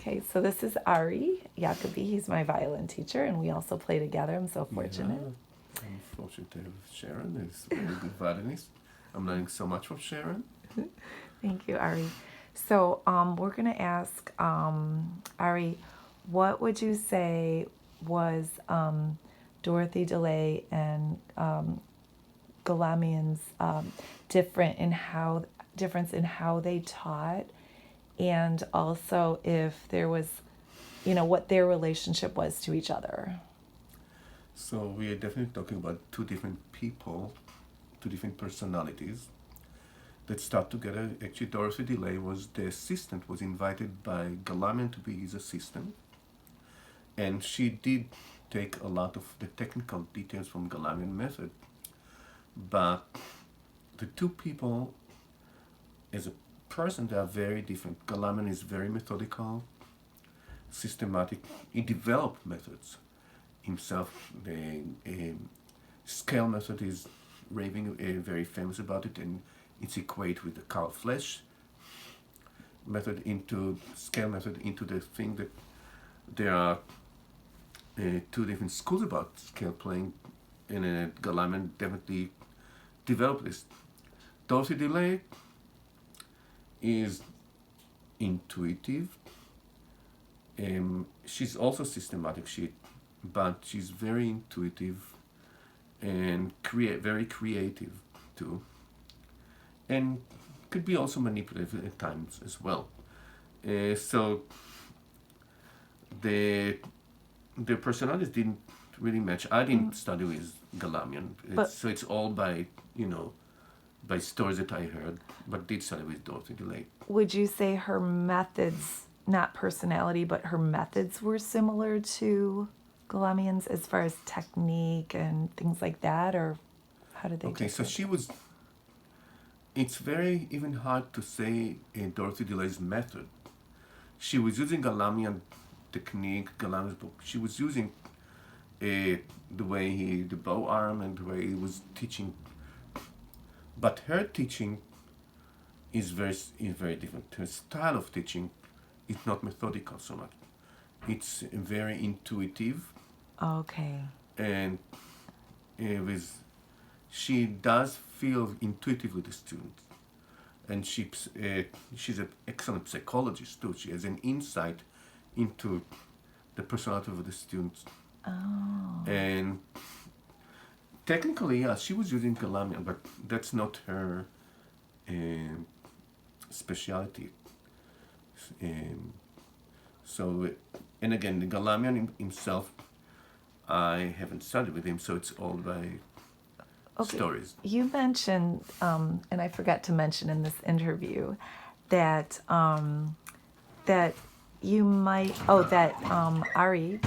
Okay, so this is Arie Yaacobi. He's my violin teacher, and we also play together. I'm so fortunate. Yeah, I'm fortunate to have Sharon. Is a very good violinist. I'm learning so much from Sharon. Thank you, Arie. So we're going to ask Arie, what would you say was Dorothy DeLay and Galamian's difference in how they taught, and also if there was, what their relationship was to each other? So we are definitely talking about two different people, two different personalities that start together. Actually, Dorothy DeLay was the assistant, was invited by Galamian to be his assistant, and she did take a lot of the technical details from Galamian method. But the two people, as a person, they are very different. Galamian is very methodical, systematic. He developed methods himself. The scale method is very famous about it, and it's equated with the Carl Flesch method into scale method into the thing that there are two different schools about scale playing, and Galamian definitely developed this. Dorothy DeLay is intuitive. She's also systematic, but she's very intuitive and very creative too, and could be also manipulative at times as well. So the their personalities didn't really match. I didn't study with Galamian, so it's all by by stories that I heard, but did study with Dorothy DeLay. Would you say her methods, not personality, but her methods were similar to Galamian's as far as technique and things like that, or how did they Okay, differ? so she was. It's very even hard to say Dorothy DeLay's method. She was using Galamian technique, Galamian's book. She was using the way the bow arm and the way he was teaching. But her teaching is very different. Her style of teaching is not methodical so much. It's very intuitive, Okay. and she does feel intuitive with the students, and she's an excellent psychologist too. She has an insight into the personality of the students. Oh. And technically, yeah, she was using Galamian, but that's not her specialty. So, and again, the Galamian himself, I haven't studied with him, so it's all by stories. You mentioned, and I forgot to mention in this interview, that that you might, that Arie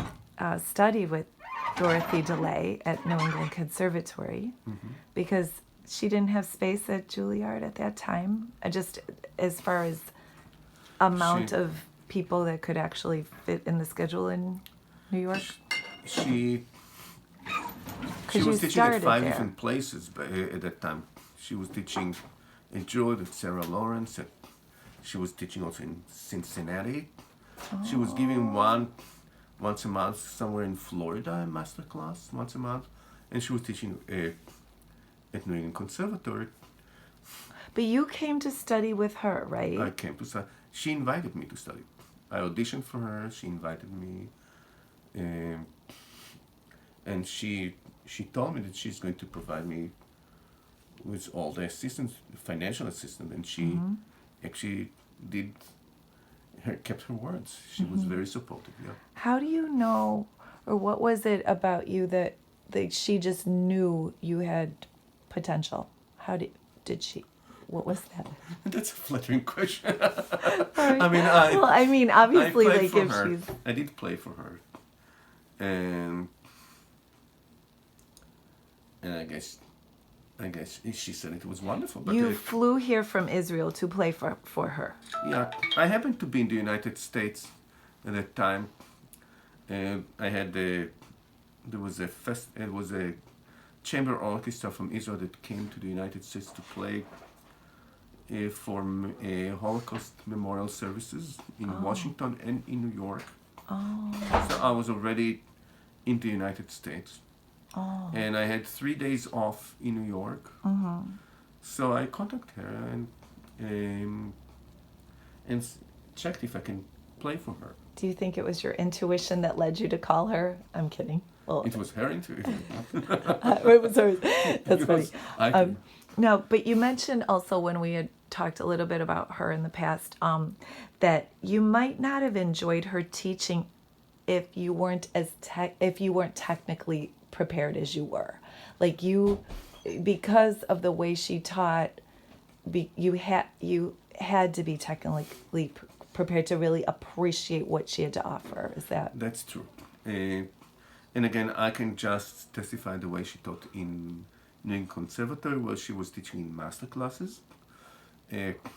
studied with Dorothy DeLay at New England Conservatory, because she didn't have space at Juilliard at that time, just as far as amount of people that could actually fit in the schedule in New York. She was teaching at 5 different places at that time. She was teaching in Georgia at Sarah Lawrence. She was teaching also in Cincinnati. Oh. She was giving once a month somewhere in Florida, a master class once a month, and she was teaching at New England Conservatory. But you came to study with her, right? I came to study. She invited me to study. I auditioned for her. She invited me, and she told me that she's going to provide me with all the assistance, financial assistance, and she actually kept her words. She was very supportive. Yeah. How do you know, or what was it about you that she just knew you had potential? How did she? What was that? That's a flattering question. I mean, obviously, I like if her. she's. I did play for her, and I guess she said it was wonderful. But you flew here from Israel to play for her. Yeah, I happened to be in the United States at that time, and I had it was a chamber orchestra from Israel that came to the United States to play Holocaust memorial services in Washington and in New York. Oh. So I was already in the United States. Oh. And I had 3 days off in New York. So I contacted her and checked if I can play for her. Do you think it was your intuition that led you to call her? I'm kidding. Well, It was her intuition. it was hers. That's funny. I No, but you mentioned also when we had talked a little bit about her in the past, that you might not have enjoyed her teaching if you weren't technically prepared as you were. Like because of the way she taught, you had to be technically prepared to really appreciate what she had to offer. Is that? That's true. And again, I can just testify the way she taught in New England Conservatory, where she was teaching in master classes.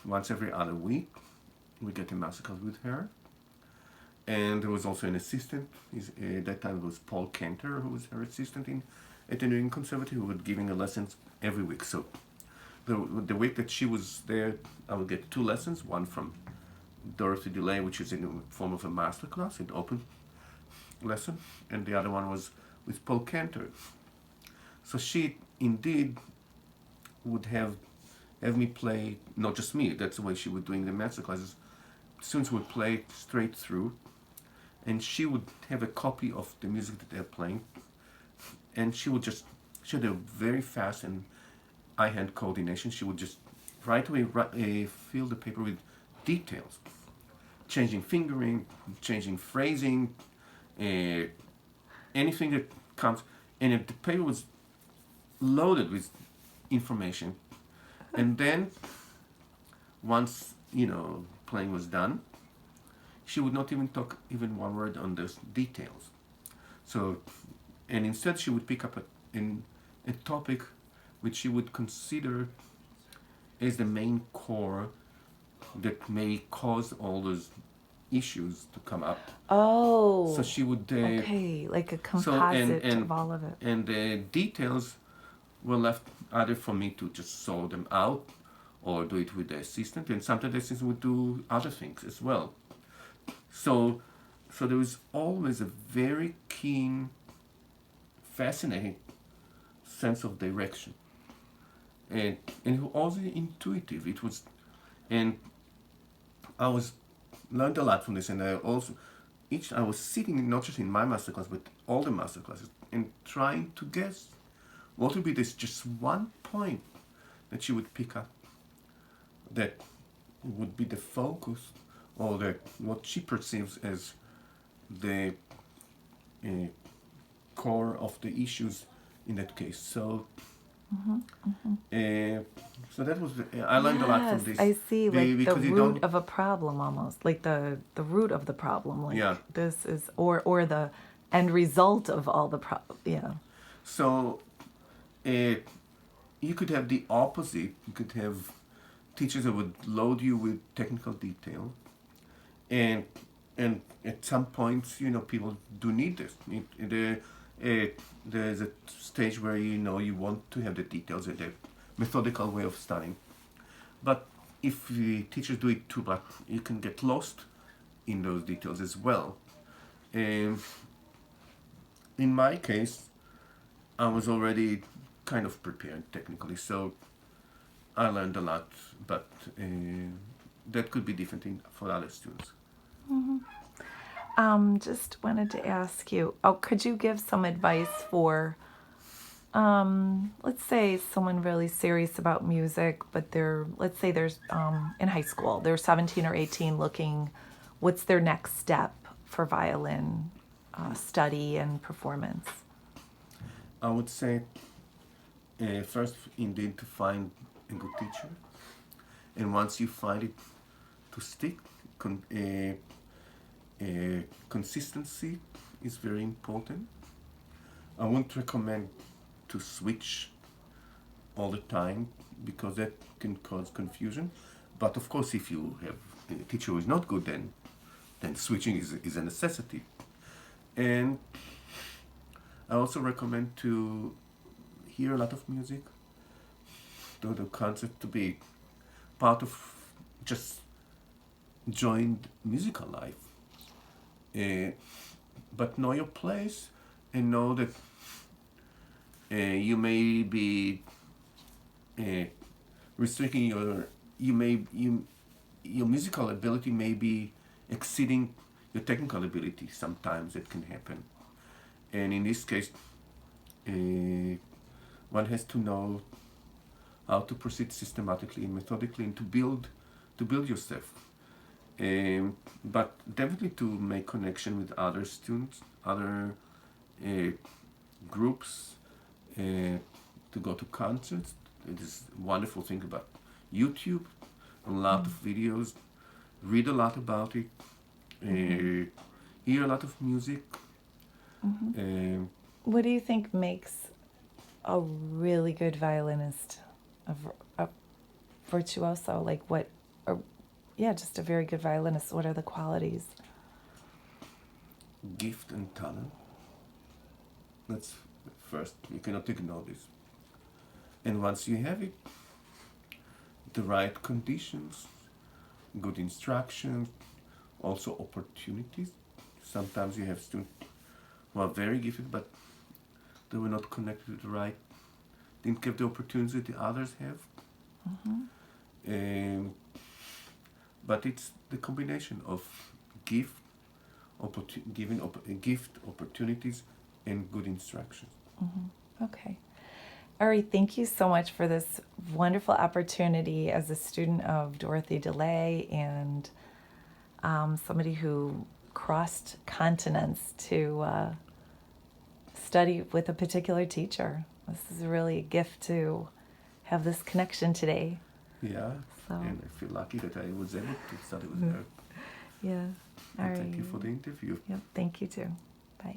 Once every other week, we get a master class with her. And there was also an assistant. At that time, it was Paul Cantor, who was her assistant at the New England Conservatory, who was giving her lessons every week. So the week that she was there, I would get 2 lessons, one from Dorothy Delay, which is in the form of a master class, an open lesson, and the other one was with Paul Cantor. So she indeed would have me play, not just me, that's the way she was doing the master classes. Students would play straight through, and she would have a copy of the music that they're playing, and she had a very fast and eye-hand coordination. She would just right away fill the paper with details, changing fingering, changing phrasing, anything that comes, and if the paper was loaded with information. And then once playing was done, she would not even talk even one word on those details. So, and instead she would pick up a topic which she would consider as the main core that may cause all those issues to come up. Oh. So she would okay, like a composite of all of it. And the details were left either for me to just sort them out or do it with the assistant, and sometimes the assistant would do other things as well. So there was always a very keen, fascinating sense of direction, and also intuitive. It was, and I learned a lot from this, and I was sitting not just in my masterclass but all the masterclasses and trying to guess what would be this just one point that she would pick up that would be the focus, or what she perceives as the core of the issues in that case. So so that was I learned a lot from this. I see, like the root of a problem, almost like the root of the problem. Like this is or the end result of all the problem. Yeah. So you could have the opposite. You could have teachers that would load you with technical detail, and at some points, people do need this. There's a stage where you want to have the details and the methodical way of studying, but if the teachers do it too much, you can get lost in those details as well. In my case, I was already kind of prepared technically, so I learned a lot, but that could be different for other students. Just wanted to ask you, could you give some advice for, let's say someone really serious about music, but let's say there's in high school, they're 17 or 18 looking, what's their next step for violin study and performance? I would say first, indeed, to find a good teacher, and once you find it, to stick. Consistency is very important. I wouldn't recommend to switch all the time because that can cause confusion. But of course, if you have a teacher who is not good, then switching is a necessity. And I also recommend to hear a lot of music, to the concert, to be part of just joined musical life. But know your place and know that you may be restricting your musical ability may be exceeding your technical ability. Sometimes it can happen, and in this case, one has to know how to proceed systematically and methodically and to build yourself. But definitely to make connection with other students, other groups, to go to concerts. It is a wonderful thing about YouTube, a lot of videos, read a lot about it, hear a lot of music. What do you think makes a really good violinist, a virtuoso? Like what, just a very good violinist. What are the qualities? Gift and talent. That's first. You cannot ignore this. And once you have it, the right conditions, good instruction, also opportunities. Sometimes you have students who are very gifted, but they were not connected to the right, didn't give the opportunity the others have. But it's the combination of gift, opportunities, and good instructions. Okay. Arie, thank you so much for this wonderful opportunity as a student of Dorothy DeLay and somebody who crossed continents to study with a particular teacher. This is really a gift to have this connection today. Yeah, So. and I feel lucky that I was able to study with her. Yeah. And thank you for the interview. Yep, thank you too. Bye.